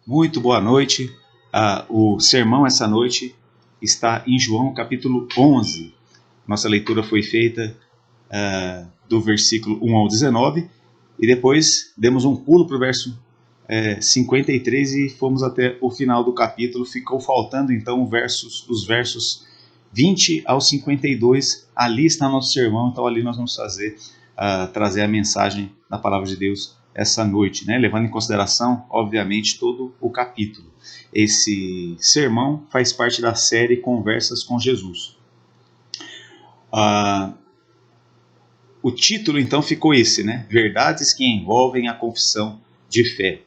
Muito boa noite. O sermão essa noite está em João capítulo 11. Nossa leitura foi feita do versículo 1 ao 19 e depois demos um pulo para o verso 53 e fomos até o final do capítulo. Ficou faltando então os versos 20 ao 52. Ali está nosso sermão, então ali nós vamos trazer a mensagem da palavra de Deus essa noite, né? Levando em consideração, obviamente, todo o capítulo. Esse sermão faz parte da série Conversas com Jesus. O título, então, ficou esse, né? Verdades que envolvem a confissão de fé.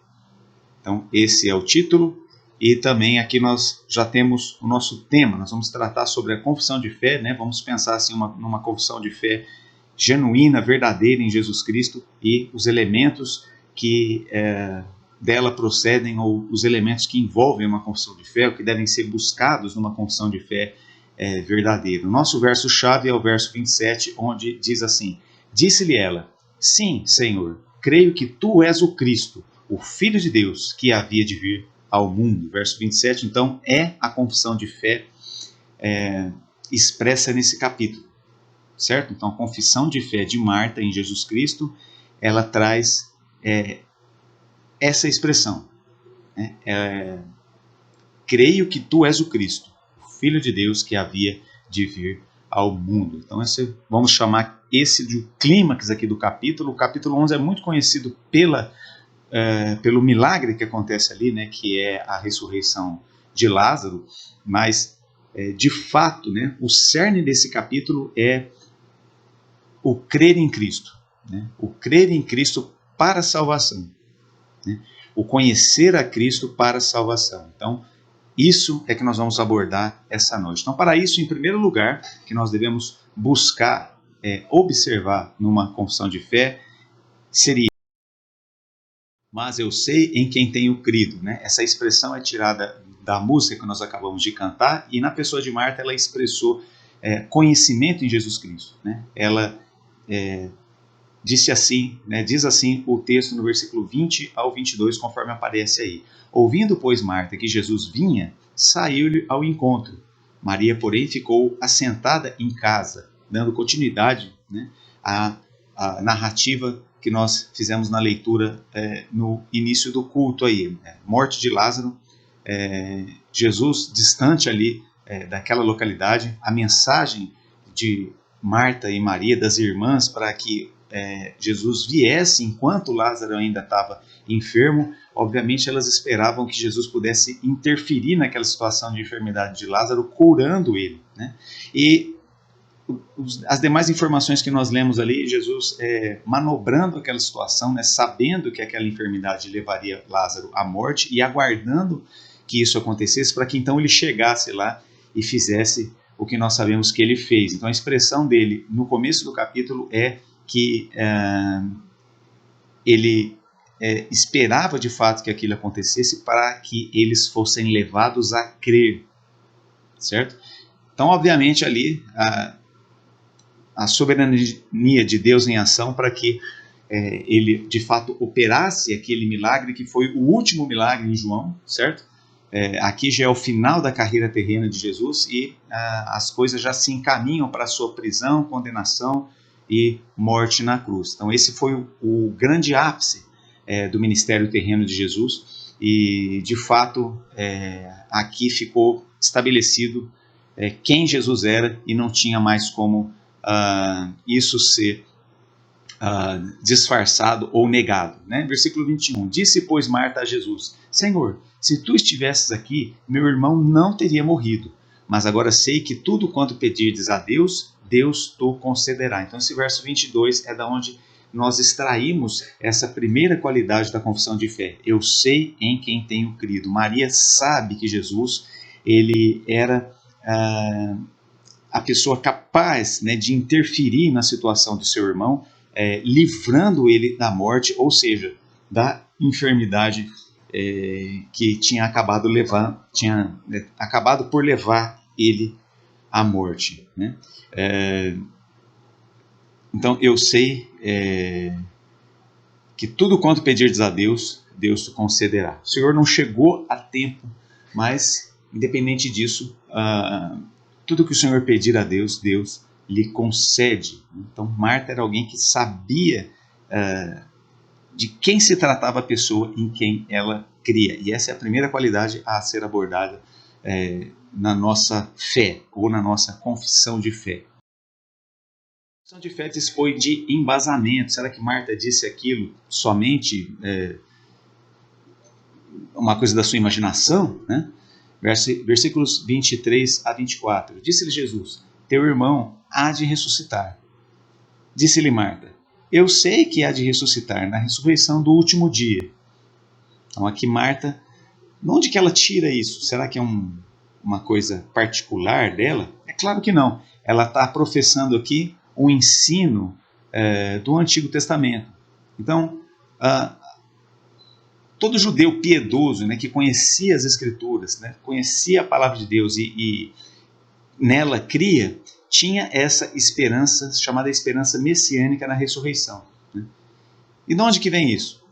Então, esse é o título, e também aqui nós já temos o nosso tema. Nós vamos tratar sobre a confissão de fé, né? Vamos pensar assim, numa confissão de fé genuína, verdadeira em Jesus Cristo, e os elementos que dela procedem, ou os elementos que envolvem uma confissão de fé, ou que devem ser buscados numa confissão de fé verdadeira. O nosso verso-chave é o verso 27, onde diz assim: Disse-lhe ela: Sim, Senhor, creio que tu és o Cristo, o Filho de Deus, que havia de vir ao mundo. Verso 27, então, é a confissão de fé expressa nesse capítulo. Certo? Então, a confissão de fé de Marta em Jesus Cristo, ela traz essa expressão. Creio que tu és o Cristo, o Filho de Deus que havia de vir ao mundo. Então, vamos chamar esse de clímax aqui do capítulo. O capítulo 11 é muito conhecido pelo milagre que acontece ali, né, que é a ressurreição de Lázaro, mas, de fato, né, o cerne desse capítulo é o crer em Cristo, né? O crer em Cristo para a salvação, né? O conhecer a Cristo para a salvação. Então, isso é que nós vamos abordar essa noite. Então, para isso, em primeiro lugar, que nós devemos buscar, observar numa confissão de fé, seria: mas eu sei em quem tenho crido, né? Essa expressão é tirada da música que nós acabamos de cantar, e na pessoa de Marta ela expressou conhecimento em Jesus Cristo, né? Ela disse assim, né, diz assim o texto no versículo 20 ao 22, conforme aparece aí. Ouvindo, pois, Marta que Jesus vinha, saiu-lhe ao encontro. Maria, porém, ficou assentada em casa, dando continuidade, né, à narrativa que nós fizemos na leitura no início do culto aí. Morte de Lázaro, Jesus distante ali daquela localidade, a mensagem de Marta e Maria, das irmãs, para que Jesus viesse enquanto Lázaro ainda estava enfermo. Obviamente elas esperavam que Jesus pudesse interferir naquela situação de enfermidade de Lázaro, curando ele, né? E as demais informações que nós lemos ali, Jesus manobrando aquela situação, né, sabendo que aquela enfermidade levaria Lázaro à morte e aguardando que isso acontecesse para que então ele chegasse lá e fizesse o que nós sabemos que ele fez. Então a expressão dele no começo do capítulo é que ele esperava de fato que aquilo acontecesse para que eles fossem levados a crer, certo? Então, obviamente, ali a soberania de Deus em ação para que ele de fato operasse aquele milagre que foi o último milagre em João, certo? Aqui já é o final da carreira terrena de Jesus e as coisas já se encaminham para a sua prisão, condenação e morte na cruz. Então esse foi o grande ápice do ministério terreno de Jesus, e de fato aqui ficou estabelecido quem Jesus era, e não tinha mais como isso ser disfarçado ou negado, né? Versículo 21, disse pois Marta a Jesus: Senhor, se tu estivesses aqui, meu irmão não teria morrido, mas agora sei que tudo quanto pedirdes a Deus, Deus te concederá. Então esse verso 22 é da onde nós extraímos essa primeira qualidade da confissão de fé. Eu sei em quem tenho crido. Maria sabe que Jesus, ele era a pessoa capaz, né, de interferir na situação do seu irmão, livrando ele da morte, ou seja, da enfermidade que tinha acabado por levar ele à morte, né? Então eu sei que tudo quanto pedirdes a Deus, Deus te concederá. O Senhor não chegou a tempo, mas, independente disso, tudo que o Senhor pedir a Deus, Deus lhe concede. Então, Marta era alguém que sabia de quem se tratava a pessoa em quem ela cria. E essa é a primeira qualidade a ser abordada na nossa fé, ou na nossa confissão de fé. A confissão de fé dispõe de embasamento. Será que Marta disse aquilo somente uma coisa da sua imaginação? Né? Versículos 23 a 24. Disse-lhe Jesus: teu irmão há de ressuscitar. Disse-lhe Marta: eu sei que há de ressuscitar na ressurreição do último dia. Então aqui Marta, de onde que ela tira isso? Será que é uma coisa particular dela? É claro que não. Ela está professando aqui um ensino do Antigo Testamento. Então, todo judeu piedoso, né, que conhecia as Escrituras, né, conhecia a palavra de Deus e nela cria, tinha essa esperança, chamada esperança messiânica na ressurreição. Né? E de onde que vem isso?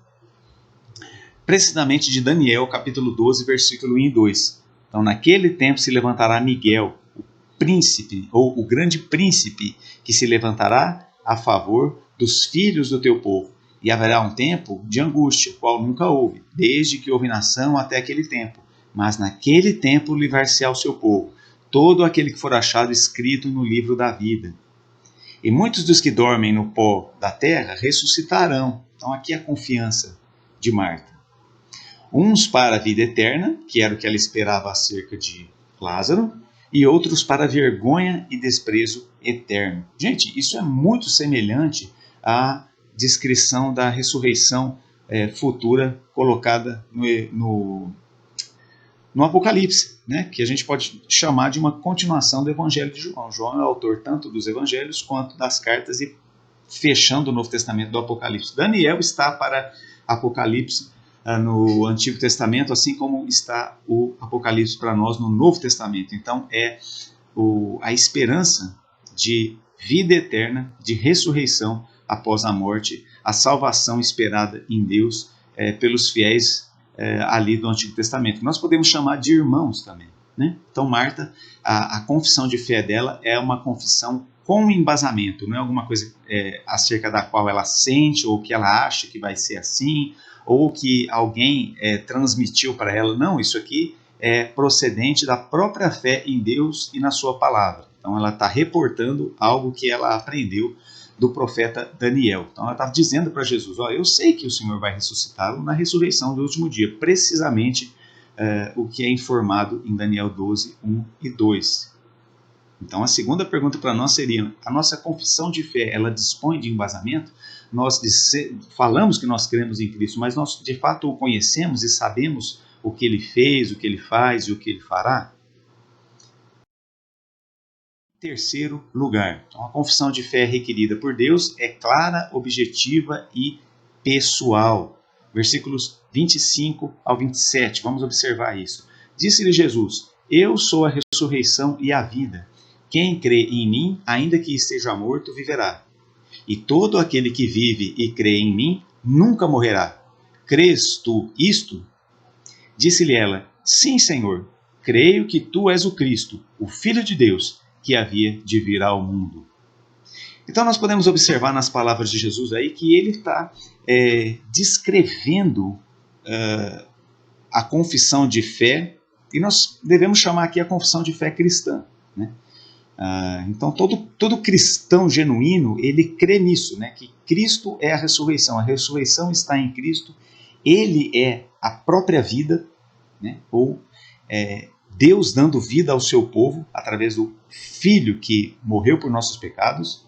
Precisamente de Daniel, capítulo 12, versículo 1 e 2. Então, naquele tempo se levantará Miguel, o príncipe, ou o grande príncipe, que se levantará a favor dos filhos do teu povo. E haverá um tempo de angústia, qual nunca houve, desde que houve nação até aquele tempo. Mas naquele tempo livrar-se-á o seu povo, todo aquele que for achado escrito no livro da vida. E muitos dos que dormem no pó da terra ressuscitarão. Então aqui a confiança de Marta. Uns para a vida eterna, que era o que ela esperava acerca de Lázaro, e outros para vergonha e desprezo eterno. Gente, isso é muito semelhante à descrição da ressurreição futura colocada no Apocalipse, né? Que a gente pode chamar de uma continuação do Evangelho de João. João é o autor tanto dos Evangelhos quanto das cartas e fechando o Novo Testamento do Apocalipse. Daniel está para Apocalipse no Antigo Testamento, assim como está o Apocalipse para nós no Novo Testamento. Então é a esperança de vida eterna, de ressurreição após a morte, a salvação esperada em Deus pelos fiéis ali do Antigo Testamento. Nós podemos chamar de irmãos também. Né? Então Marta, a confissão de fé dela é uma confissão com embasamento, não é alguma coisa acerca da qual ela sente ou que ela acha que vai ser assim, ou que alguém transmitiu para ela. Não, isso aqui é procedente da própria fé em Deus e na sua palavra. Então ela está reportando algo que ela aprendeu do profeta Daniel. Então ela está dizendo para Jesus: eu sei que o Senhor vai ressuscitá-lo na ressurreição do último dia, precisamente o que é informado em Daniel 12, 1 e 2. Então a segunda pergunta para nós seria: a nossa confissão de fé, ela dispõe de embasamento? Nós falamos que nós cremos em Cristo, mas nós de fato o conhecemos e sabemos o que ele fez, o que ele faz e o que ele fará? Terceiro lugar, então, a confissão de fé requerida por Deus é clara, objetiva e pessoal. Versículos 25 ao 27, vamos observar isso. Disse-lhe Jesus: eu sou a ressurreição e a vida. Quem crê em mim, ainda que esteja morto, viverá. E todo aquele que vive e crê em mim, nunca morrerá. Crês tu isto? Disse-lhe ela: sim, Senhor, creio que tu és o Cristo, o Filho de Deus, que havia de vir ao mundo. Então nós podemos observar nas palavras de Jesus aí que ele está descrevendo a confissão de fé, e nós devemos chamar aqui a confissão de fé cristã, né? Então todo cristão genuíno, ele crê nisso, né? Que Cristo é a ressurreição está em Cristo, ele é a própria vida, né? Ou Deus dando vida ao seu povo através do Filho que morreu por nossos pecados.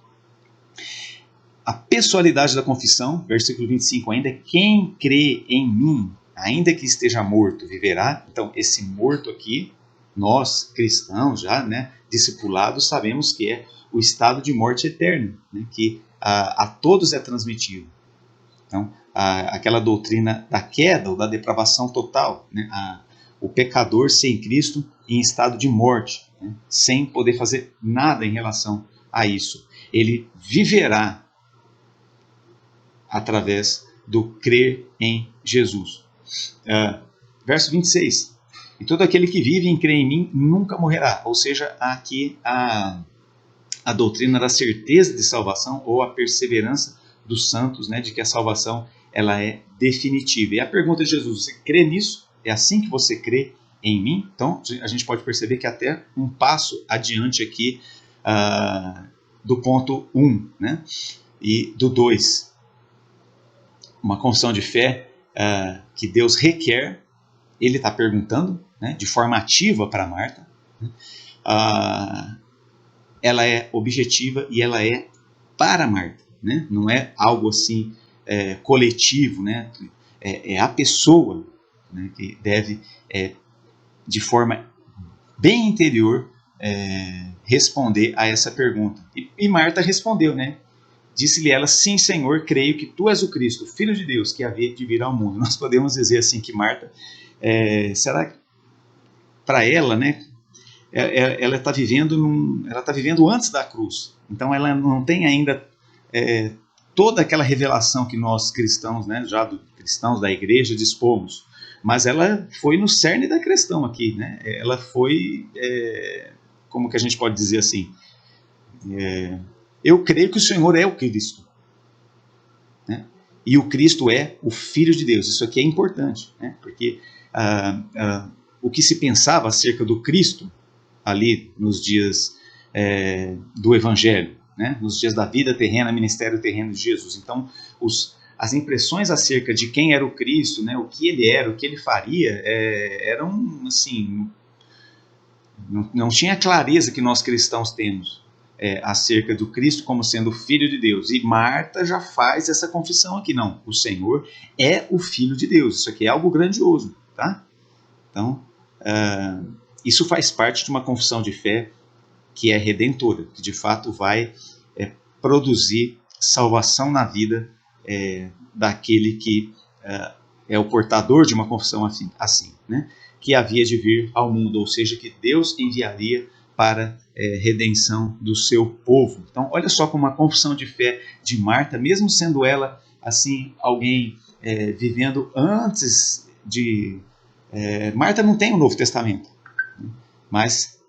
A pessoalidade da confissão, versículo 25 ainda: quem crê em mim, ainda que esteja morto, viverá. Então esse morto aqui, nós cristãos já, né, discipulados, sabemos que é o estado de morte eterna, né, que a todos é transmitido. Então aquela doutrina da queda ou da depravação total, né, o pecador sem Cristo em estado de morte, né, sem poder fazer nada em relação a isso. Ele viverá através do crer em Jesus. Verso 26. E todo aquele que vive e crê em mim nunca morrerá. Ou seja, aqui a doutrina da certeza de salvação ou a perseverança dos santos, né, de que a salvação ela é definitiva. E a pergunta de Jesus, você crê nisso? É assim que você crê em mim? Então, a gente pode perceber que até um passo adiante aqui do ponto 1, né, e do 2. Uma confissão de fé que Deus requer, ele está perguntando, né, de forma ativa para Marta, né, ela é objetiva e ela é para Marta, né? Não é algo assim coletivo, né? É a pessoa, né, que deve, de forma bem interior, responder a essa pergunta. E Marta respondeu, né? Disse-lhe ela, sim, Senhor, creio que tu és o Cristo, o Filho de Deus, que havia de vir ao mundo. Nós podemos dizer assim que Marta, será que para ela, né? Ela está vivendo antes da cruz. Então ela não tem ainda toda aquela revelação que nós cristãos, né, cristãos da igreja, dispomos. Mas ela foi no cerne da questão aqui, né? Ela foi, como que a gente pode dizer assim? Eu creio que o Senhor é o Cristo, né? E o Cristo é o Filho de Deus. Isso aqui é importante, né? Porque o que se pensava acerca do Cristo ali nos dias do Evangelho, né? Nos dias da vida terrena, ministério terreno de Jesus. Então, as impressões acerca de quem era o Cristo, né? O que ele era, o que ele faria, eram assim, não tinha a clareza que nós cristãos temos acerca do Cristo como sendo o Filho de Deus. E Marta já faz essa confissão aqui, não, o Senhor é o Filho de Deus. Isso aqui é algo grandioso, tá? Então, isso faz parte de uma confissão de fé que é redentora, que de fato vai produzir salvação na vida daquele que é o portador de uma confissão assim, né? Que havia de vir ao mundo, ou seja, que Deus enviaria para redenção do seu povo. Então, olha só como a confissão de fé de Marta, mesmo sendo ela assim alguém vivendo antes de... Marta não tem o Novo Testamento, mas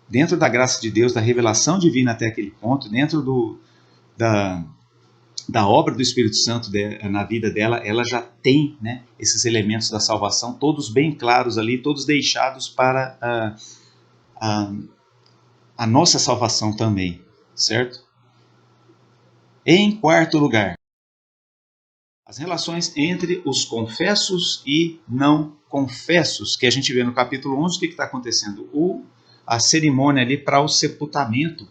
dentro da graça de Deus, da revelação divina até aquele ponto, dentro da obra do Espírito Santo na vida dela, ela já tem, né, esses elementos da salvação, todos bem claros ali, todos deixados para a nossa salvação também, certo? Em quarto lugar, as relações entre os confessos e não confessos, que a gente vê no capítulo 11, o que está acontecendo? A cerimônia ali para o sepultamento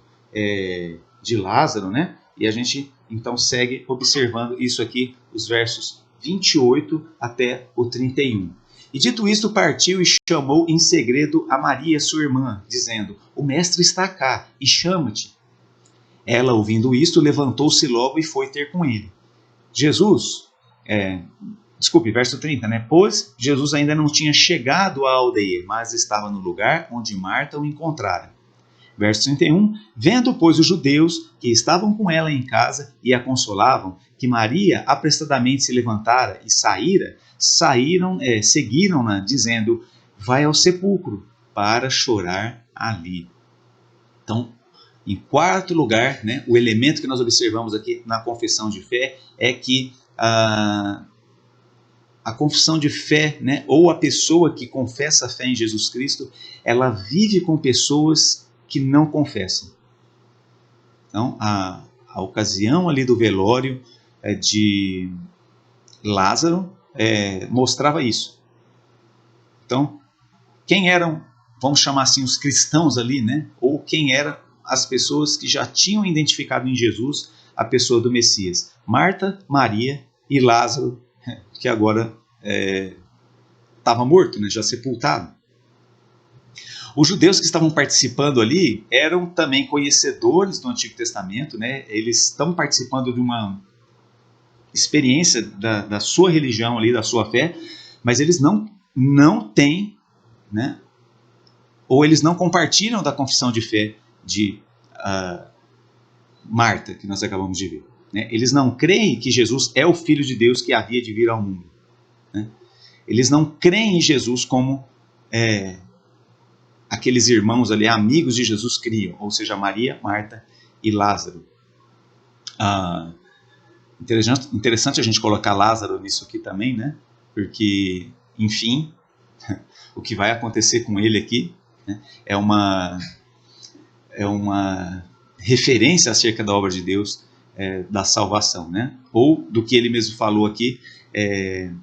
de Lázaro, né? E a gente então segue observando isso aqui, os versos 28 até o 31. E dito isto, partiu e chamou em segredo a Maria, sua irmã, dizendo, o mestre está cá e chama-te. Ela, ouvindo isto, levantou-se logo e foi ter com ele. Verso 30, né? Pois Jesus ainda não tinha chegado à aldeia, mas estava no lugar onde Marta o encontrara. Verso 31, vendo, pois, os judeus que estavam com ela em casa e a consolavam, que Maria apressadamente se levantara e seguiram-na, dizendo, vai ao sepulcro para chorar ali. Então, em quarto lugar, né, o elemento que nós observamos aqui na confissão de fé é que a confissão de fé, né, ou a pessoa que confessa a fé em Jesus Cristo, ela vive com pessoas que não confessam. Então, a ocasião ali do velório de Lázaro mostrava isso. Então, quem eram, vamos chamar assim, os cristãos ali, né? Ou quem eram as pessoas que já tinham identificado em Jesus a pessoa do Messias? Marta, Maria e Lázaro, que agora estava morto, né? Já sepultado. Os judeus que estavam participando ali eram também conhecedores do Antigo Testamento, né? Eles estão participando de uma experiência da sua religião ali, da sua fé, mas eles não têm, né? Ou eles não compartilham da confissão de fé de Marta, que nós acabamos de ver, né? Eles não creem que Jesus é o Filho de Deus que havia de vir ao mundo, né? Eles não creem em Jesus como aqueles irmãos ali, amigos de Jesus, criam, ou seja, Maria, Marta e Lázaro. Interessante a gente colocar Lázaro nisso aqui também, né? Porque, enfim, o que vai acontecer com ele aqui, né, é uma referência acerca da obra de Deus, da salvação, né? Ou do que ele mesmo falou aqui,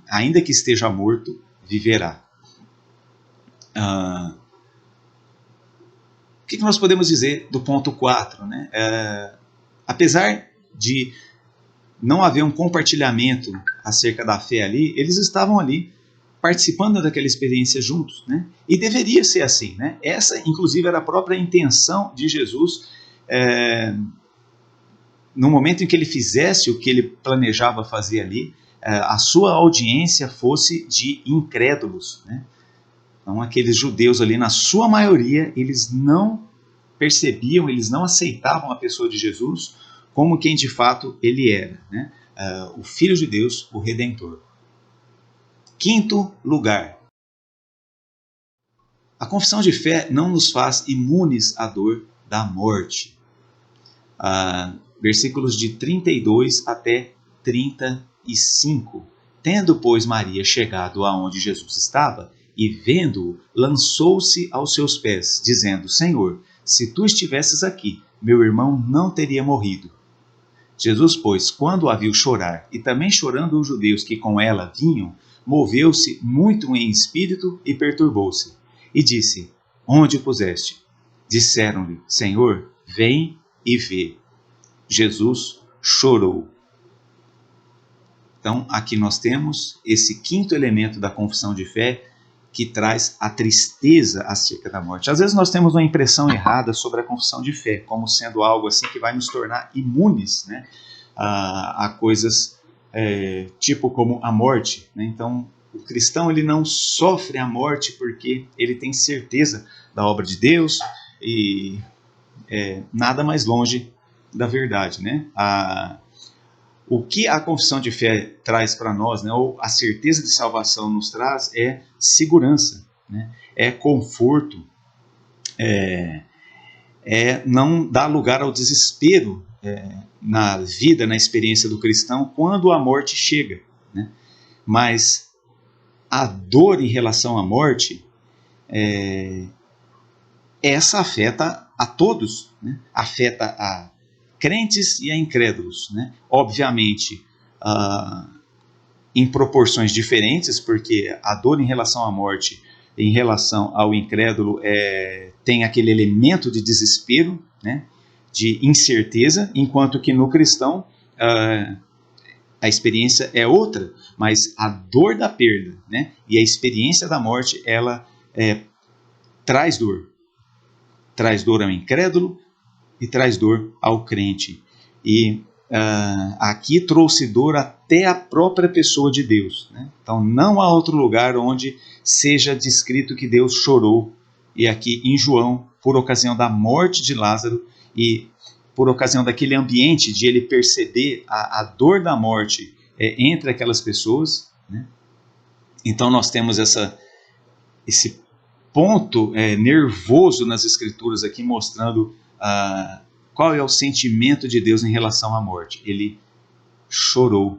ainda que esteja morto, viverá. O que nós podemos dizer do ponto 4? Né? Apesar de não haver um compartilhamento acerca da fé ali, eles estavam ali participando daquela experiência juntos, né? E deveria ser assim, né? Essa, inclusive, era a própria intenção de Jesus, no momento em que ele fizesse o que ele planejava fazer ali, a sua audiência fosse de incrédulos, né? Então, aqueles judeus ali, na sua maioria, eles não percebiam, eles não aceitavam a pessoa de Jesus como quem de fato ele era, né? O Filho de Deus, o Redentor. Quinto lugar. A confissão de fé não nos faz imunes à dor da morte. Versículos de 32 até 35. Tendo, pois, Maria chegado aonde Jesus estava, e vendo-o, lançou-se aos seus pés, dizendo: Senhor, se tu estivesses aqui, meu irmão não teria morrido. Jesus, pois, quando a viu chorar, e também chorando os judeus que com ela vinham, moveu-se muito em espírito e perturbou-se. E disse: Onde o puseste? Disseram-lhe: Senhor, vem e vê. Jesus chorou. Então, aqui nós temos esse quinto elemento da confissão de fé, que traz a tristeza acerca da morte. Às vezes nós temos uma impressão errada sobre a confissão de fé, como sendo algo assim que vai nos tornar imunes, né, a coisas tipo como a morte, né? Então, o cristão ele não sofre a morte porque ele tem certeza da obra de Deus e nada mais longe da verdade, né? O que a confissão de fé traz para nós, né, ou a certeza de salvação nos traz, é segurança, né, é conforto, não dá lugar ao desespero na vida, na experiência do cristão, quando a morte chega, né? Mas a dor em relação à morte, essa afeta a todos, né? Afeta a crentes e a incrédulos, né? Obviamente, em proporções diferentes, porque a dor em relação à morte, em relação ao incrédulo, tem aquele elemento de desespero, né? De incerteza, enquanto que no cristão a experiência é outra, mas a dor da perda, né? E a experiência da morte, ela traz dor. Traz dor ao incrédulo e traz dor ao crente. E aqui trouxe dor até a própria pessoa de Deus, né? Então não há outro lugar onde seja descrito que Deus chorou. E aqui em João, por ocasião da morte de Lázaro e por ocasião daquele ambiente de ele perceber a dor da morte entre aquelas pessoas, né? Então nós temos esse ponto nervoso nas escrituras aqui, mostrando qual é o sentimento de Deus em relação à morte. Ele chorou,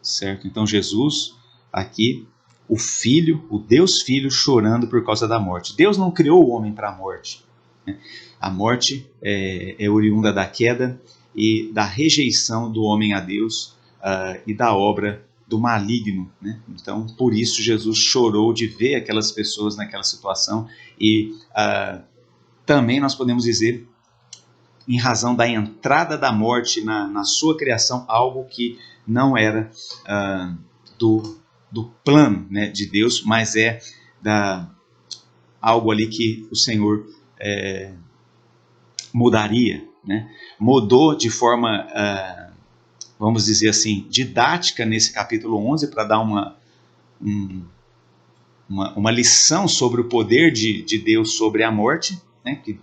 certo? Então Jesus, aqui, o Filho, o Deus Filho, chorando por causa da morte. Deus não criou o homem para a morte, né? A morte é oriunda da queda e da rejeição do homem a Deus e da obra do maligno, né? Então, por isso Jesus chorou de ver aquelas pessoas naquela situação. E também nós podemos dizer, em razão da entrada da morte na sua criação, algo que não era do plano, né, de Deus, mas algo ali que o Senhor mudaria, né? Mudou de forma, vamos dizer assim, didática nesse capítulo 11, para dar uma lição sobre o poder de Deus sobre a morte, né? Que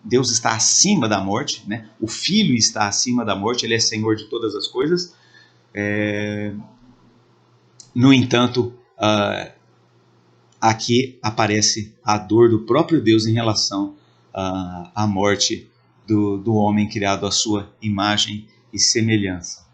Deus está acima da morte, né? O Filho está acima da morte, Ele é Senhor de todas as coisas. No entanto, aqui aparece a dor do próprio Deus em relação à morte do homem criado à sua imagem e semelhança.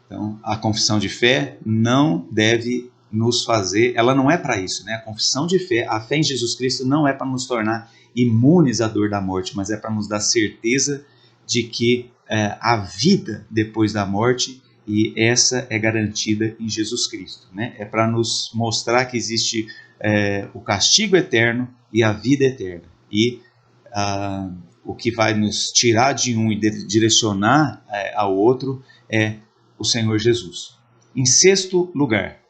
Então, a confissão de fé não deve nos fazer, ela não é para isso, né? A confissão de fé, a fé em Jesus Cristo não é para nos tornar imunes à dor da morte, mas é para nos dar certeza de que há vida depois da morte, e essa é garantida em Jesus Cristo, né? É para nos mostrar que existe o castigo eterno e a vida eterna. E o que vai nos tirar de um e direcionar ao outro é o Senhor Jesus. Em sexto lugar,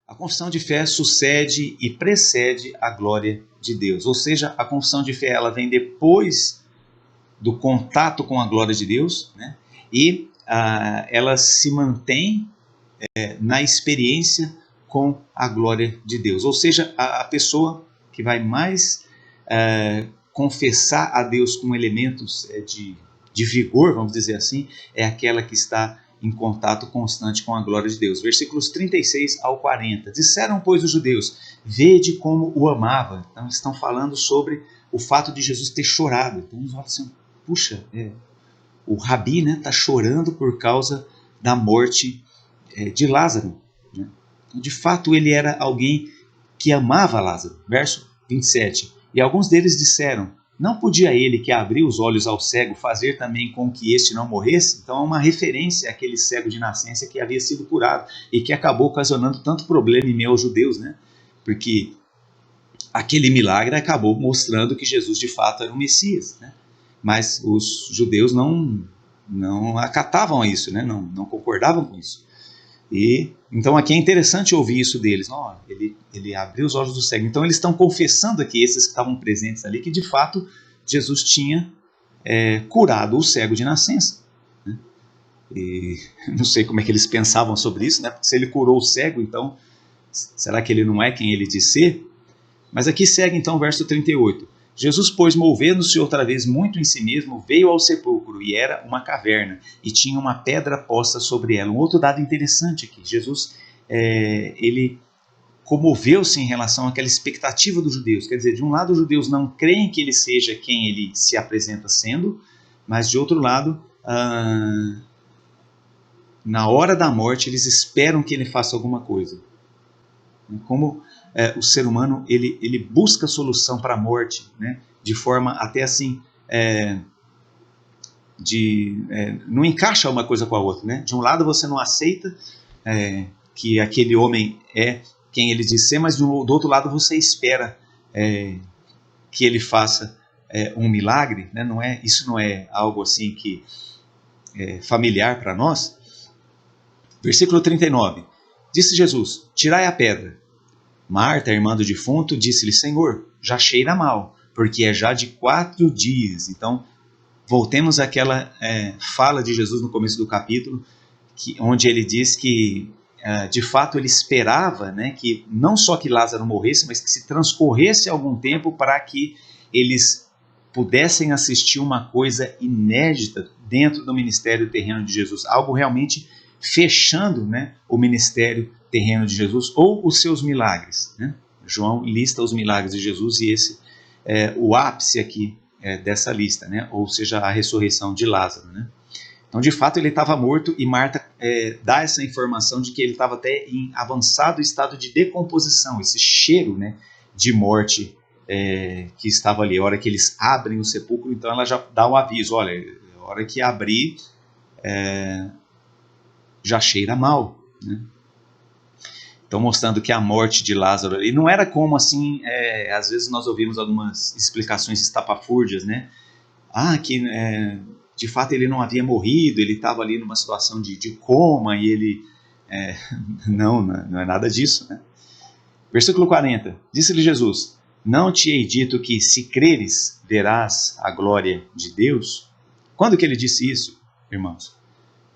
a confissão de fé sucede e precede a glória de Deus. Ou seja, a confissão de fé ela vem depois do contato com a glória de Deus, né? E ela se mantém na experiência com a glória de Deus. Ou seja, a pessoa que vai mais confessar a Deus com elementos de vigor, vamos dizer assim, é aquela que está em contato constante com a glória de Deus. Versículos 36 ao 40. Disseram, pois, os judeus, vede como o amava. Então, eles estão falando sobre o fato de Jesus ter chorado. Então, eles falam assim, puxa, o Rabi está chorando por causa da morte de Lázaro. Né? Então, de fato, ele era alguém que amava Lázaro. Verso 27. E alguns deles disseram, não podia ele que abriu os olhos ao cego fazer também com que este não morresse? Então é uma referência àquele cego de nascença que havia sido curado e que acabou ocasionando tanto problema em meio aos judeus, né? Porque aquele milagre acabou mostrando que Jesus de fato era o Messias, né? Mas os judeus não acatavam isso, né? Não concordavam com isso. E então aqui é interessante ouvir isso deles. Não, ele abriu os olhos do cego. Então eles estão confessando aqui, esses que estavam presentes ali, que de fato Jesus tinha curado o cego de nascença. Né? E não sei como é que eles pensavam sobre isso, né? Porque se ele curou o cego, então será que ele não é quem ele diz ser? Mas aqui segue então o verso 38. Jesus, pois, movendo-se outra vez muito em si mesmo, veio ao sepulcro, e era uma caverna, e tinha uma pedra posta sobre ela. Um outro dado interessante aqui, Jesus, ele comoveu-se em relação àquela expectativa dos judeus. Quer dizer, de um lado os judeus não creem que ele seja quem ele se apresenta sendo, mas de outro lado, na hora da morte, eles esperam que ele faça alguma coisa. Como o ser humano ele busca solução para a morte, né? De forma até assim não encaixa uma coisa com a outra, né? De um lado você não aceita que aquele homem é quem ele diz ser, mas do outro lado você espera que ele faça um milagre, né? Isso não é algo assim que familiar para nós. Versículo 39. Disse Jesus, tirai a pedra. Marta, irmã do defunto, disse-lhe, Senhor, já cheira mal, porque é já de 4 dias. Então, voltemos àquela fala de Jesus no começo do capítulo, onde ele diz que, de fato, ele esperava, né, que não só que Lázaro morresse, mas que se transcorresse algum tempo para que eles pudessem assistir uma coisa inédita dentro do ministério terreno de Jesus, algo realmente fechando, né, o ministério terreno de Jesus ou os seus milagres, né? João lista os milagres de Jesus e esse é o ápice aqui dessa lista, né? Ou seja, a ressurreição de Lázaro, né? Então, de fato, ele estava morto e Marta dá essa informação de que ele estava até em avançado estado de decomposição, esse cheiro, né, de morte que estava ali. A hora que eles abrem o sepulcro, então ela já dá um aviso, olha, a hora que abrir já cheira mal, né? Então, mostrando que a morte de Lázaro ali não era como assim, às vezes nós ouvimos algumas explicações estapafúrdias, né? Que de fato ele não havia morrido, ele estava ali numa situação de coma e ele... não é nada disso, né? Versículo 40, disse-lhe Jesus, não te hei dito que se creres, verás a glória de Deus? Quando que ele disse isso, irmãos?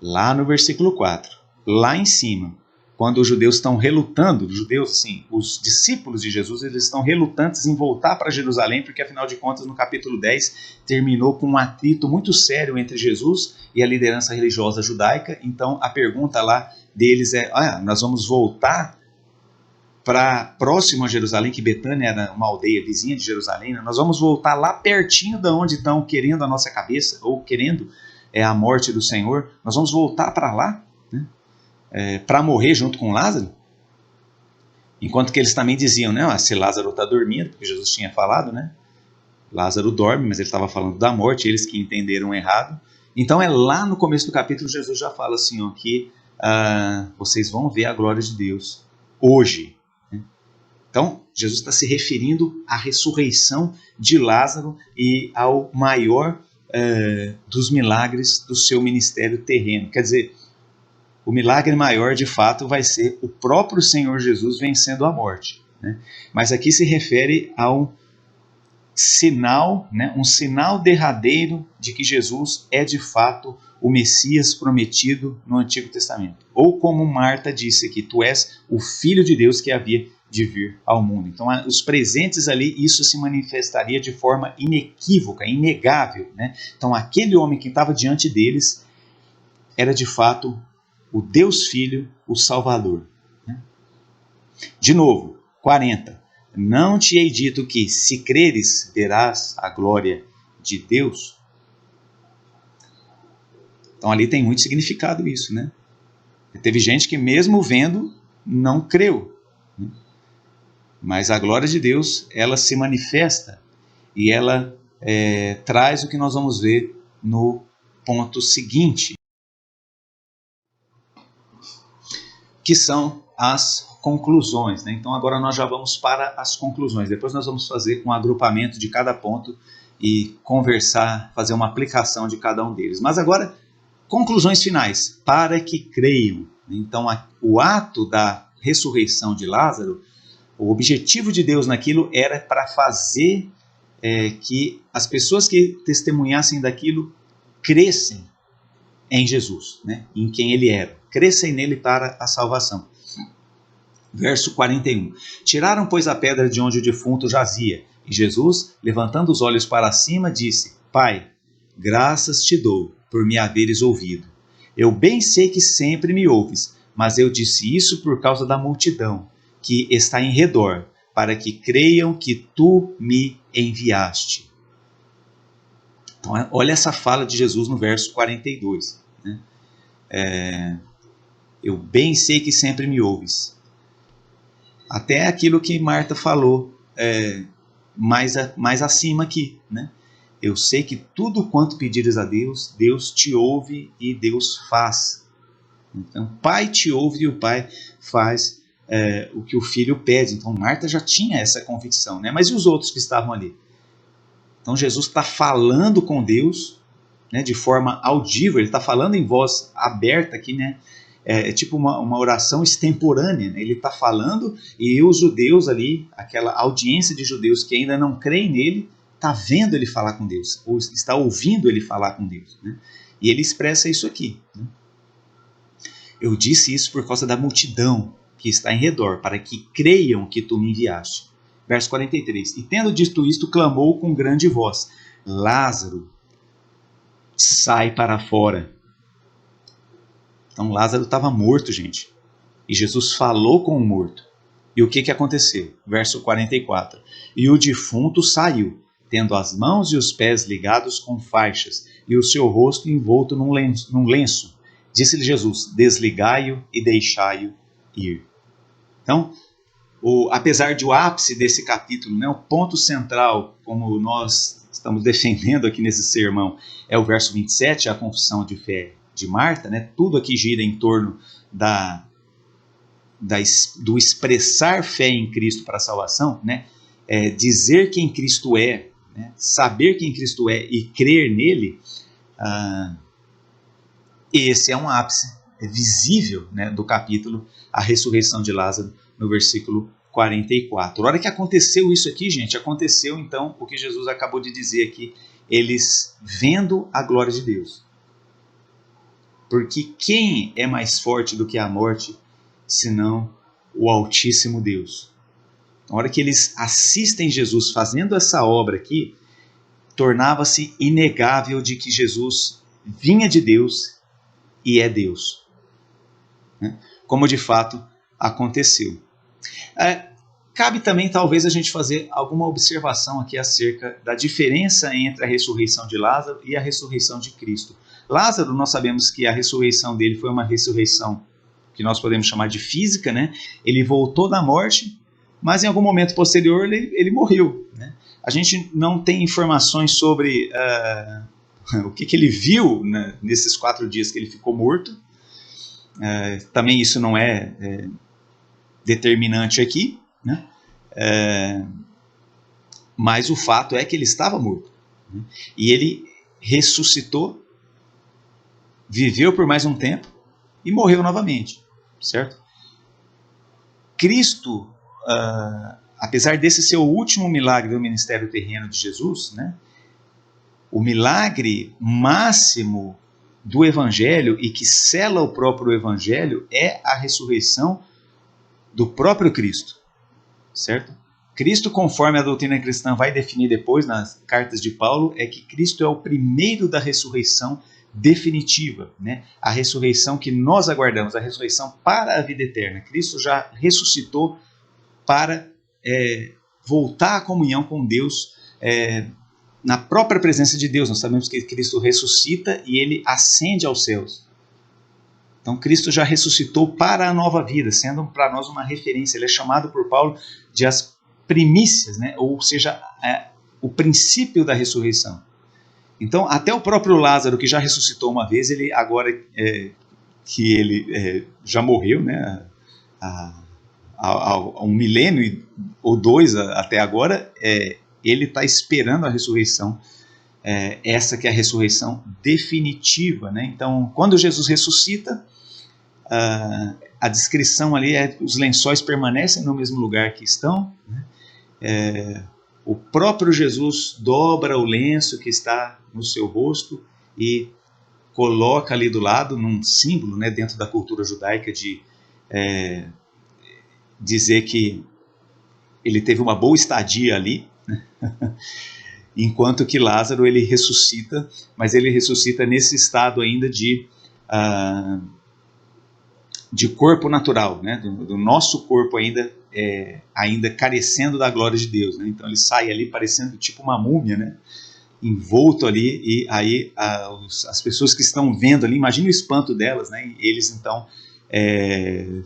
Lá no versículo 4, lá em cima, quando os judeus estão relutando, os judeus, assim, os discípulos de Jesus, eles estão relutantes em voltar para Jerusalém, porque afinal de contas no capítulo 10 terminou com um atrito muito sério entre Jesus e a liderança religiosa judaica. Então a pergunta lá deles é, nós vamos voltar para próximo a Jerusalém, que Betânia era uma aldeia vizinha de Jerusalém, né? Nós vamos voltar lá pertinho de onde estão querendo a nossa cabeça, ou querendo a morte do Senhor, nós vamos voltar para lá, né? Para morrer junto com Lázaro? Enquanto que eles também diziam, né, se Lázaro está dormindo, porque Jesus tinha falado, né? Lázaro dorme, mas ele estava falando da morte, eles que entenderam errado. Então é lá no começo do capítulo, Jesus já fala assim, ó, que vocês vão ver a glória de Deus hoje. Então, Jesus está se referindo à ressurreição de Lázaro e ao maior dos milagres do seu ministério terreno. Quer dizer, o milagre maior, de fato, vai ser o próprio Senhor Jesus vencendo a morte, né? Mas aqui se refere a um sinal, né, um sinal derradeiro de que Jesus é, de fato, o Messias prometido no Antigo Testamento. Ou como Marta disse aqui, tu és o Filho de Deus que havia de vir ao mundo. Então, os presentes ali, isso se manifestaria de forma inequívoca, inegável, né? Então, aquele homem que estava diante deles era, de fato, o Deus Filho, o Salvador, né? De novo, 40. Não te hei dito que, se creres, verás a glória de Deus? Então, ali tem muito significado isso, né? Teve gente que, mesmo vendo, não creu, né? Mas a glória de Deus, ela se manifesta e ela traz o que nós vamos ver no ponto seguinte, que são as conclusões, né? Então agora nós já vamos para as conclusões. Depois nós vamos fazer um agrupamento de cada ponto e conversar, fazer uma aplicação de cada um deles. Mas agora, conclusões finais, para que creiam. Então o ato da ressurreição de Lázaro, o objetivo de Deus naquilo era para fazer que as pessoas que testemunhassem daquilo crescem em Jesus, né? Em quem ele era. Crescem nele para a salvação. Verso 41. Tiraram, pois, a pedra de onde o defunto jazia. E Jesus, levantando os olhos para cima, disse, Pai, graças te dou por me haveres ouvido. Eu bem sei que sempre me ouves, mas eu disse isso por causa da multidão que está em redor, para que creiam que tu me enviaste. Então, olha essa fala de Jesus no verso 42. Né? Eu bem sei que sempre me ouves. Até aquilo que Marta falou mais acima aqui, né? Eu sei que tudo quanto pedires a Deus, Deus te ouve e Deus faz. Então, o Pai te ouve e o Pai faz o que o Filho pede. Então, Marta já tinha essa convicção, né? Mas e os outros que estavam ali? Então, Jesus está falando com Deus, né, de forma audível, ele está falando em voz aberta aqui, né? É tipo uma oração extemporânea, né? Ele está falando e os judeus ali, aquela audiência de judeus que ainda não creem nele, está vendo ele falar com Deus, ou está ouvindo ele falar com Deus, né? E ele expressa isso aqui, né? Eu disse isso por causa da multidão que está em redor, para que creiam que tu me enviaste. Verso 43. E tendo dito isto, clamou com grande voz, Lázaro, sai para fora. Então Lázaro estava morto, gente. E Jesus falou com o morto. E o que aconteceu? Verso 44. E o defunto saiu, tendo as mãos e os pés ligados com faixas, e o seu rosto envolto num lenço. Disse-lhe Jesus, desligai-o e deixai-o ir. Então, apesar de o ápice desse capítulo, né, o ponto central, como nós estamos defendendo aqui nesse sermão, é o verso 27, a confissão de fé de Marta, né? Tudo aqui gira em torno do expressar fé em Cristo para a salvação, né? Dizer quem Cristo é, né? Saber quem Cristo é e crer nele, esse é um ápice visível, né, do capítulo, a ressurreição de Lázaro, no versículo 44. A hora que aconteceu isso aqui, gente, aconteceu então o que Jesus acabou de dizer aqui, eles vendo a glória de Deus. Porque quem é mais forte do que a morte, senão o Altíssimo Deus. Na hora que eles assistem Jesus fazendo essa obra aqui, tornava-se inegável de que Jesus vinha de Deus e é Deus, né? Como de fato aconteceu. Cabe também talvez a gente fazer alguma observação aqui acerca da diferença entre a ressurreição de Lázaro e a ressurreição de Cristo. Lázaro, nós sabemos que a ressurreição dele foi uma ressurreição que nós podemos chamar de física, né? Ele voltou da morte, mas em algum momento posterior ele morreu, né? A gente não tem informações sobre o que ele viu, né, nesses 4 dias que ele ficou morto. Também isso não é determinante aqui, né? Mas o fato é que ele estava morto, né? E ele ressuscitou, viveu por mais um tempo e morreu novamente, certo? Cristo, apesar desse ser o último milagre do ministério terreno de Jesus, né, o milagre máximo do Evangelho e que sela o próprio Evangelho é a ressurreição do próprio Cristo, certo? Cristo, conforme a doutrina cristã vai definir depois nas cartas de Paulo, é que Cristo é o primeiro da ressurreição definitiva, né? A ressurreição que nós aguardamos, a ressurreição para a vida eterna. Cristo já ressuscitou para voltar à comunhão com Deus, na própria presença de Deus. Nós sabemos que Cristo ressuscita e ele ascende aos céus. Então Cristo já ressuscitou para a nova vida, sendo para nós uma referência. Ele é chamado por Paulo de as primícias, né? Ou seja, o princípio da ressurreição. Então até o próprio Lázaro, que já ressuscitou uma vez, ele agora que ele já morreu, né? Há 1 milênio ou 2 até agora, ele está esperando a ressurreição, essa que é a ressurreição definitiva, né? Então, quando Jesus ressuscita, a descrição ali os lençóis permanecem no mesmo lugar que estão, né? O próprio Jesus dobra o lenço que está no seu rosto e coloca ali do lado, num símbolo, né, dentro da cultura judaica, de dizer que ele teve uma boa estadia ali, né? Enquanto que Lázaro, ele ressuscita, mas ele ressuscita nesse estado ainda de corpo natural, né? do nosso corpo ainda carecendo da glória de Deus, né? Então ele sai ali parecendo tipo uma múmia, né? Envolto ali, e aí as pessoas que estão vendo ali, imagina o espanto delas, né? E eles então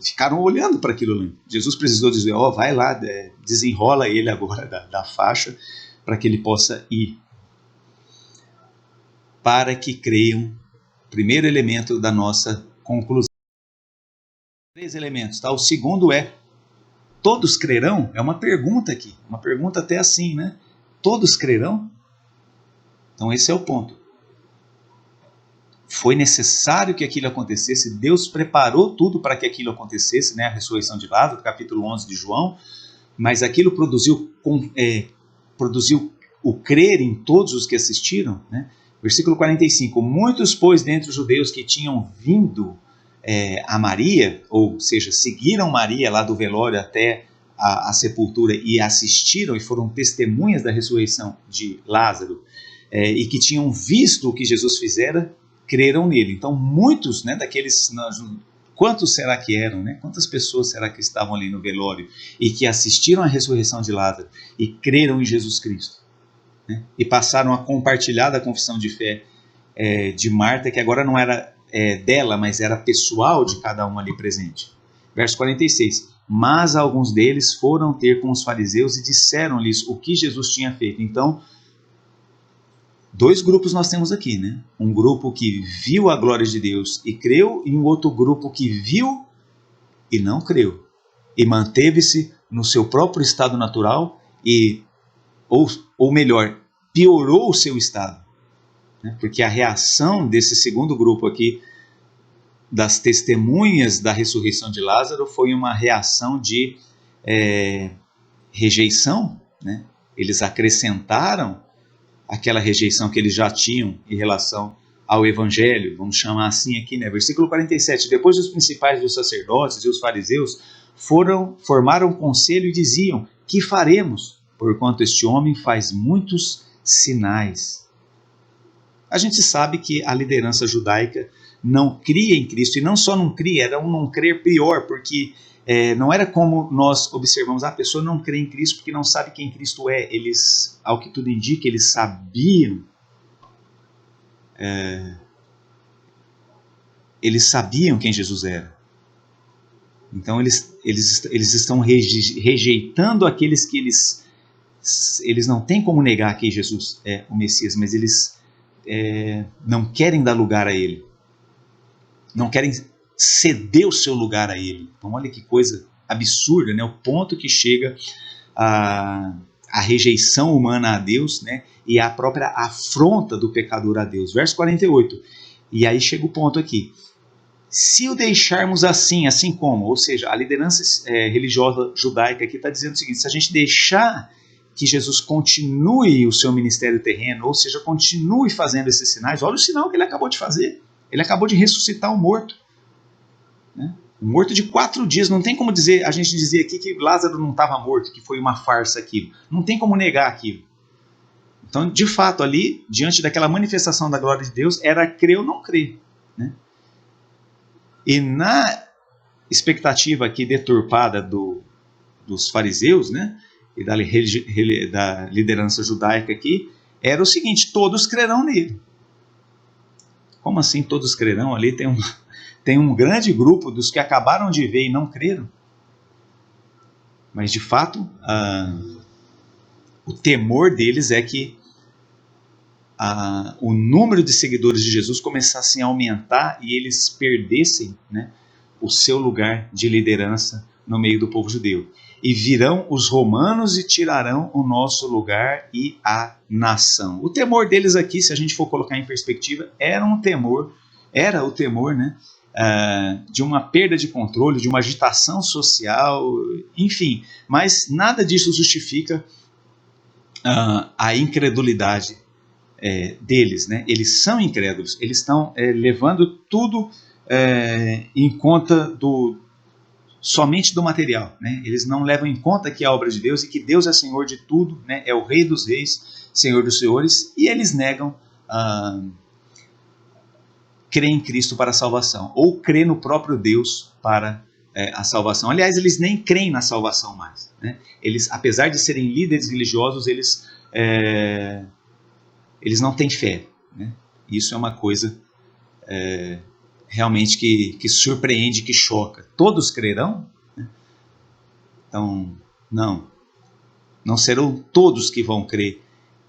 ficaram olhando para aquilo ali. Jesus precisou dizer, vai lá, desenrola ele agora da faixa, para que ele possa ir. Para que creiam, primeiro elemento da nossa conclusão. 3 elementos, tá? O segundo todos crerão? É uma pergunta aqui, uma pergunta até assim, né? Todos crerão? Então esse é o ponto. Foi necessário que aquilo acontecesse, Deus preparou tudo para que aquilo acontecesse, né? A ressurreição de Lázaro, capítulo 11 de João, mas aquilo produziu o crer em todos os que assistiram, né? Versículo 45, muitos, pois, dentre os judeus que tinham vindo a Maria, ou seja, seguiram Maria lá do velório até a sepultura e assistiram e foram testemunhas da ressurreição de Lázaro, e que tinham visto o que Jesus fizera, creram nele. Então muitos, né, daqueles, quantos será que eram, né? Quantas pessoas será que estavam ali no velório e que assistiram à ressurreição de Lázaro e creram em Jesus Cristo, né? E passaram a compartilhar da confissão de fé de Marta, que agora não era dela, mas era pessoal de cada um ali presente. Verso 46, mas alguns deles foram ter com os fariseus e disseram-lhes o que Jesus tinha feito. Então, 2 grupos nós temos aqui, né? Um grupo que viu a glória de Deus e creu, e um outro grupo que viu e não creu, e manteve-se no seu próprio estado natural, ou melhor, piorou o seu estado, né? Porque a reação desse segundo grupo aqui, das testemunhas da ressurreição de Lázaro, foi uma reação de rejeição, né? Eles acrescentaram aquela rejeição que eles já tinham em relação ao evangelho, vamos chamar assim aqui, né? Versículo 47, depois os principais dos sacerdotes e os fariseus formaram conselho e diziam, que faremos, porquanto este homem faz muitos sinais. A gente sabe que a liderança judaica não cria em Cristo, e não só não cria, era um não crer pior, porque não era como nós observamos, a pessoa não crê em Cristo porque não sabe quem Cristo é. Eles, ao que tudo indica, eles sabiam, quem Jesus era. Então eles estão rejeitando aqueles que eles não têm como negar que Jesus é o Messias, mas eles não querem dar lugar a ele, não querem ceder o seu lugar a ele. Então olha que coisa absurda, né? O ponto que chega a rejeição humana a Deus, né? E a própria afronta do pecador a Deus. Verso 48, e aí chega o ponto aqui. Se o deixarmos assim como, ou seja, a liderança religiosa judaica aqui está dizendo o seguinte, se a gente deixar que Jesus continue o seu ministério terreno, ou seja, continue fazendo esses sinais, olha o sinal que ele acabou de fazer, ele acabou de ressuscitar um morto, né? Um morto de 4 dias, não tem como dizer, a gente dizia aqui que Lázaro não estava morto, que foi uma farsa aquilo, não tem como negar aquilo. Então, de fato, ali, diante daquela manifestação da glória de Deus, era crer ou não crer, né? E na expectativa aqui deturpada dos fariseus, né, e da liderança judaica aqui, era o seguinte, todos crerão nele. Como assim todos crerão? Ali tem um grande grupo dos que acabaram de ver e não creram. Mas de fato, o temor deles é que o número de seguidores de Jesus começasse a aumentar e eles perdessem, né, o seu lugar de liderança no meio do povo judeu. E virão os romanos e tirarão o nosso lugar e a nação. O temor deles aqui, se a gente for colocar em perspectiva, era o temor, né, de uma perda de controle, de uma agitação social, enfim. Mas nada disso justifica a incredulidade deles, né? Eles são incrédulos, eles estão levando tudo em conta somente do material, né? Eles não levam em conta que é a obra de Deus e que Deus é Senhor de tudo, né? É o Rei dos Reis, Senhor dos Senhores, e eles negam crer em Cristo para a salvação, ou crer no próprio Deus para a salvação. Aliás, eles nem creem na salvação mais, né? Eles, apesar de serem líderes religiosos, eles não têm fé, né? Isso é uma coisa realmente que surpreende, que choca. Todos crerão? Né? Então, não serão todos que vão crer,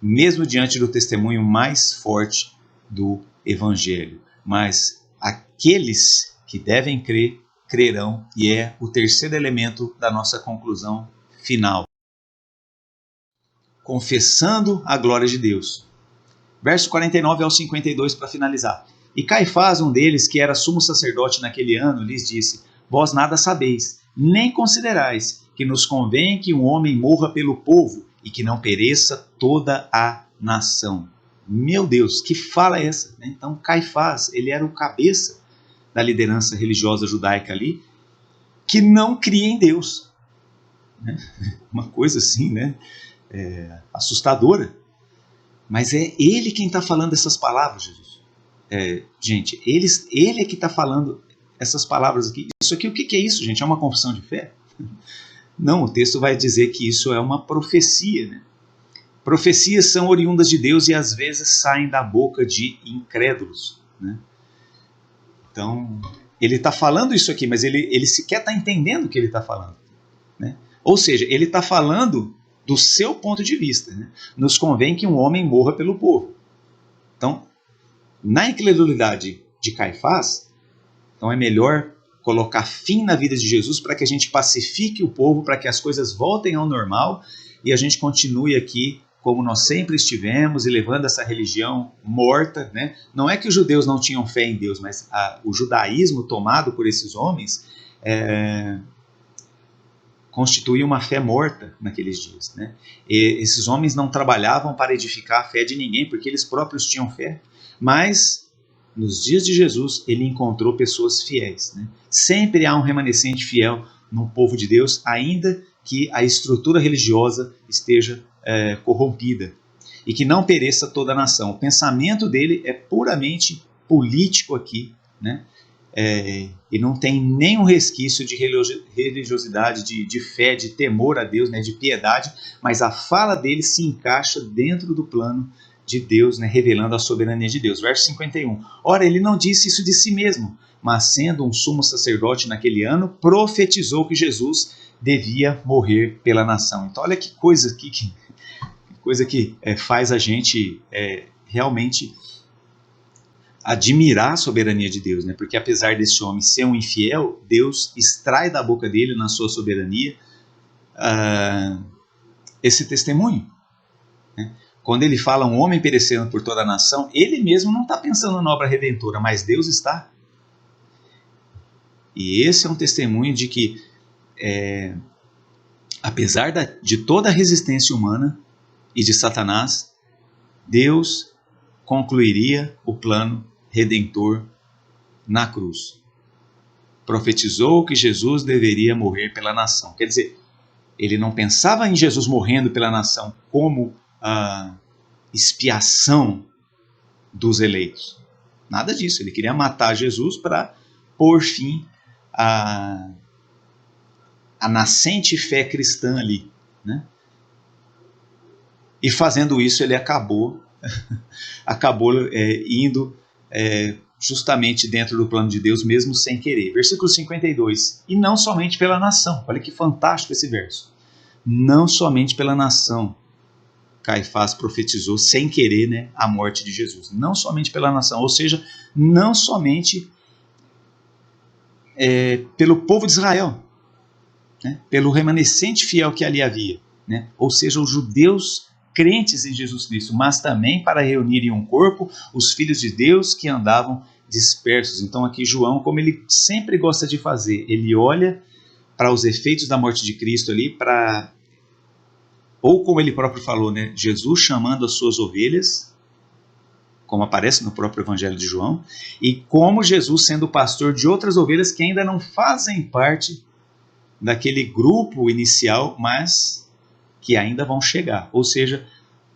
mesmo diante do testemunho mais forte do Evangelho. Mas aqueles que devem crer, crerão, e é o terceiro elemento da nossa conclusão final. Confessando a glória de Deus. Verso 49 ao 52 para finalizar. E Caifás, um deles, que era sumo sacerdote naquele ano, lhes disse, vós nada sabeis, nem considerais que nos convém que um homem morra pelo povo e que não pereça toda a nação. Meu Deus, que fala é essa? Então Caifás, ele era o cabeça da liderança religiosa judaica ali, que não cria em Deus. Uma coisa assim, né? Assustadora. Mas é ele quem está falando essas palavras, Jesus. Gente, ele é que está falando essas palavras aqui. Isso aqui, o que é isso, gente? É uma confissão de fé? Não, o texto vai dizer que isso é uma profecia, né? Profecias são oriundas de Deus e às vezes saem da boca de incrédulos, né? Então, ele está falando isso aqui, mas ele sequer está entendendo o que ele está falando, né? Ou seja, ele está falando do seu ponto de vista, né? Nos convém que um homem morra pelo povo. Então, na incredulidade de Caifás, então é melhor colocar fim na vida de Jesus para que a gente pacifique o povo, para que as coisas voltem ao normal e a gente continue aqui como nós sempre estivemos e levando essa religião morta, né? Não é que os judeus não tinham fé em Deus, mas o judaísmo tomado por esses homens constituía uma fé morta naqueles dias, né? E esses homens não trabalhavam para edificar a fé de ninguém, porque eles próprios tinham fé, mas nos dias de Jesus, ele encontrou pessoas fiéis, né? Sempre há um remanescente fiel no povo de Deus, ainda que a estrutura religiosa esteja corrompida, e que não pereça toda a nação. O pensamento dele é puramente político aqui, né? E não tem nenhum resquício de religiosidade, de fé, de temor a Deus, né? De piedade, mas a fala dele se encaixa dentro do plano de Deus, né? Revelando a soberania de Deus. Verso 51. Ora, ele não disse isso de si mesmo, mas sendo um sumo sacerdote naquele ano, profetizou que Jesus devia morrer pela nação. Então olha que coisa que faz a gente realmente admirar a soberania de Deus, né? Porque apesar desse homem ser um infiel, Deus extrai da boca dele, na sua soberania, esse testemunho, né? Quando ele fala um homem perecendo por toda a nação, ele mesmo não está pensando na obra redentora, mas Deus está. E esse é um testemunho de que, apesar de toda a resistência humana e de Satanás, Deus concluiria o plano redentor na cruz. Profetizou que Jesus deveria morrer pela nação. Quer dizer, ele não pensava em Jesus morrendo pela nação como a expiação dos eleitos. Nada disso. Ele queria matar Jesus para pôr fim à nascente fé cristã ali, né? E fazendo isso, ele acabou indo justamente dentro do plano de Deus, mesmo sem querer. Versículo 52. E não somente pela nação. Olha que fantástico esse verso. Não somente pela nação. Caifás profetizou sem querer, né, a morte de Jesus. Não somente pela nação. Ou seja, não somente pelo povo de Israel, né, pelo remanescente fiel que ali havia, né, ou seja, os judeus crentes em Jesus Cristo, mas também para reunir em um corpo os filhos de Deus que andavam dispersos. Então aqui João, como ele sempre gosta de fazer, ele olha para os efeitos da morte de Cristo ali, ou como ele próprio falou, né, Jesus chamando as suas ovelhas, como aparece no próprio Evangelho de João, e como Jesus sendo pastor de outras ovelhas que ainda não fazem parte daquele grupo inicial, mas que ainda vão chegar. Ou seja,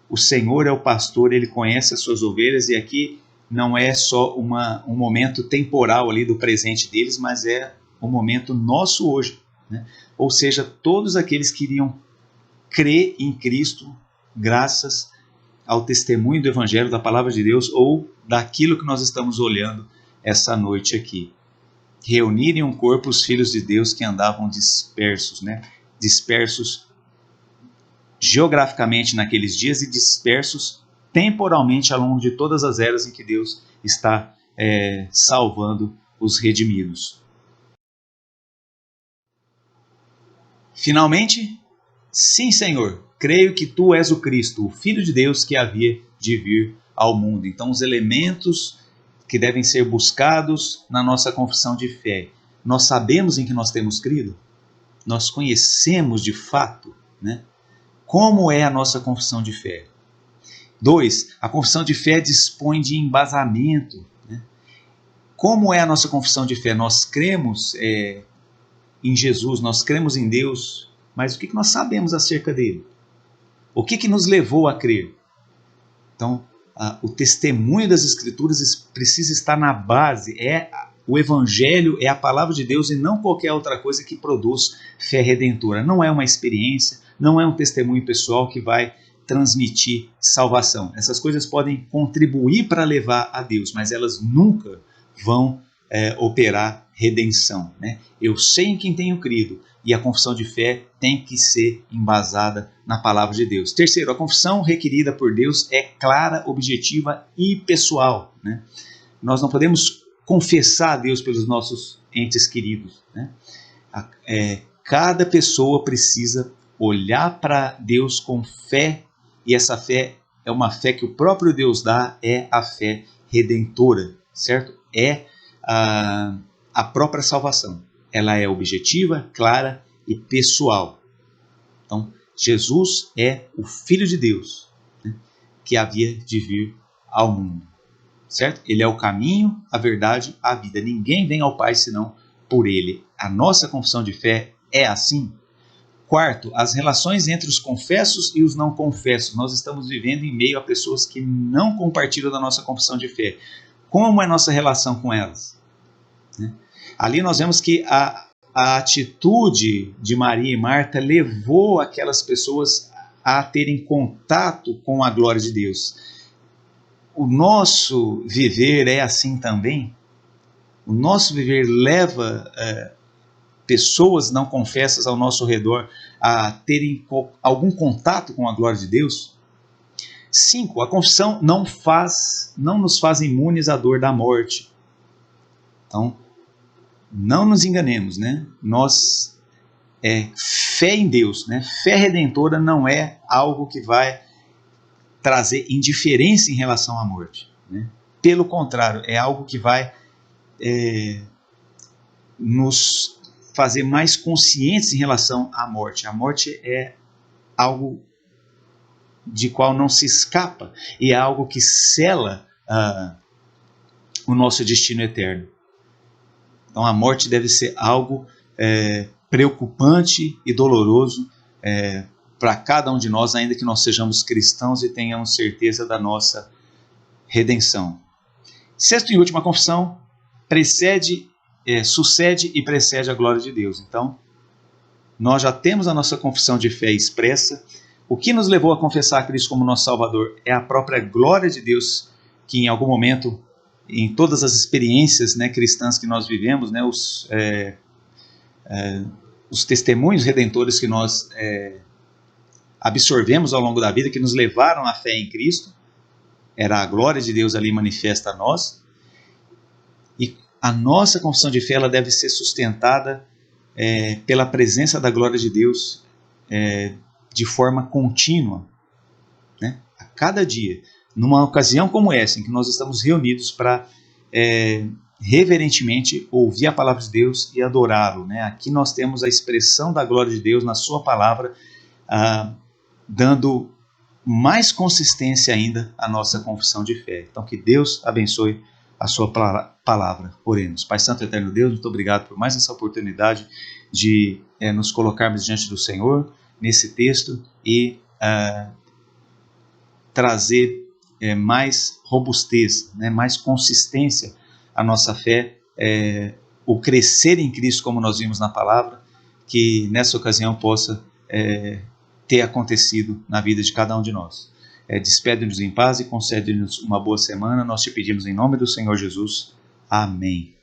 o Senhor é o pastor, ele conhece as suas ovelhas, e aqui não é só um momento temporal ali do presente deles, mas é um momento nosso hoje, né? Ou seja, todos aqueles que iriam crer em Cristo graças ao testemunho do Evangelho, da Palavra de Deus, ou daquilo que nós estamos olhando essa noite aqui. Reunir em um corpo os filhos de Deus que andavam dispersos, né? Dispersos geograficamente naqueles dias e dispersos temporalmente ao longo de todas as eras em que Deus está salvando os redimidos. Finalmente, sim, Senhor, creio que Tu és o Cristo, o Filho de Deus que havia de vir ao mundo. Então, os elementos que devem ser buscados na nossa confissão de fé. Nós sabemos em que nós temos crido? Nós conhecemos de fato, né? Como é a nossa confissão de fé? 2. A confissão de fé dispõe de embasamento, né? Como é a nossa confissão de fé? Nós cremos em Jesus, nós cremos em Deus, mas o que nós sabemos acerca dele? O que nos levou a crer? Então, o testemunho das Escrituras precisa estar na base, o Evangelho é a palavra de Deus e não qualquer outra coisa que produz fé redentora. Não é uma experiência, não é um testemunho pessoal que vai transmitir salvação. Essas coisas podem contribuir para levar a Deus, mas elas nunca vão operar redenção, né? Eu sei em quem tenho crido, e a confissão de fé tem que ser embasada na palavra de Deus. Terceiro, a confissão requerida por Deus é clara, objetiva e pessoal, né? Nós não podemos confessar a Deus pelos nossos entes queridos, né? Cada pessoa precisa olhar para Deus com fé, e essa fé é uma fé que o próprio Deus dá, é a fé redentora, certo? É a própria salvação. Ela é objetiva, clara e pessoal. Então, Jesus é o Filho de Deus, né, que havia de vir ao mundo. certo? Ele é o caminho, a verdade, a vida. Ninguém vem ao Pai senão por Ele. A nossa confissão de fé é assim. Quarto, as relações entre os confessos e os não confessos. Nós estamos vivendo em meio a pessoas que não compartilham da nossa confissão de fé. Como é a nossa relação com elas? Ali nós vemos que a atitude de Maria e Marta levou aquelas pessoas a terem contato com a glória de Deus. O nosso viver é assim também? O nosso viver leva pessoas não confessas ao nosso redor a terem algum contato com a glória de Deus? 5. A confissão não nos faz imunes à dor da morte. Então, não nos enganemos, né? Fé em Deus, né? Fé redentora não é algo que vai trazer indiferença em relação à morte, né? Pelo contrário, é algo que vai nos fazer mais conscientes em relação à morte. A morte é algo de qual não se escapa e é algo que sela o nosso destino eterno. Então a morte deve ser algo preocupante e doloroso para cada um de nós, ainda que nós sejamos cristãos e tenhamos certeza da nossa redenção. Sexto e última confissão, sucede e precede a glória de Deus. Então, nós já temos a nossa confissão de fé expressa. O que nos levou a confessar Cristo como nosso Salvador é a própria glória de Deus, que em algum momento, em todas as experiências, né, cristãs que nós vivemos, né, os testemunhos redentores que nós absorvemos ao longo da vida, que nos levaram à fé em Cristo, era a glória de Deus ali manifesta a nós. E a nossa confissão de fé ela deve ser sustentada pela presença da glória de Deus de forma contínua, né? A cada dia, numa ocasião como essa, em que nós estamos reunidos para reverentemente ouvir a palavra de Deus e adorá-lo, né? Aqui nós temos a expressão da glória de Deus na sua palavra, dando mais consistência ainda à nossa confissão de fé. Então que Deus abençoe a sua palavra. Oremos. Pai Santo Eterno Deus, muito obrigado por mais essa oportunidade de nos colocarmos diante do Senhor nesse texto e trazer mais robustez, né, mais consistência à nossa fé, o crescer em Cristo como nós vimos na palavra, que nessa ocasião possa ter acontecido na vida de cada um de nós. Despede-nos em paz e concede-nos uma boa semana. Nós te pedimos em nome do Senhor Jesus. Amém.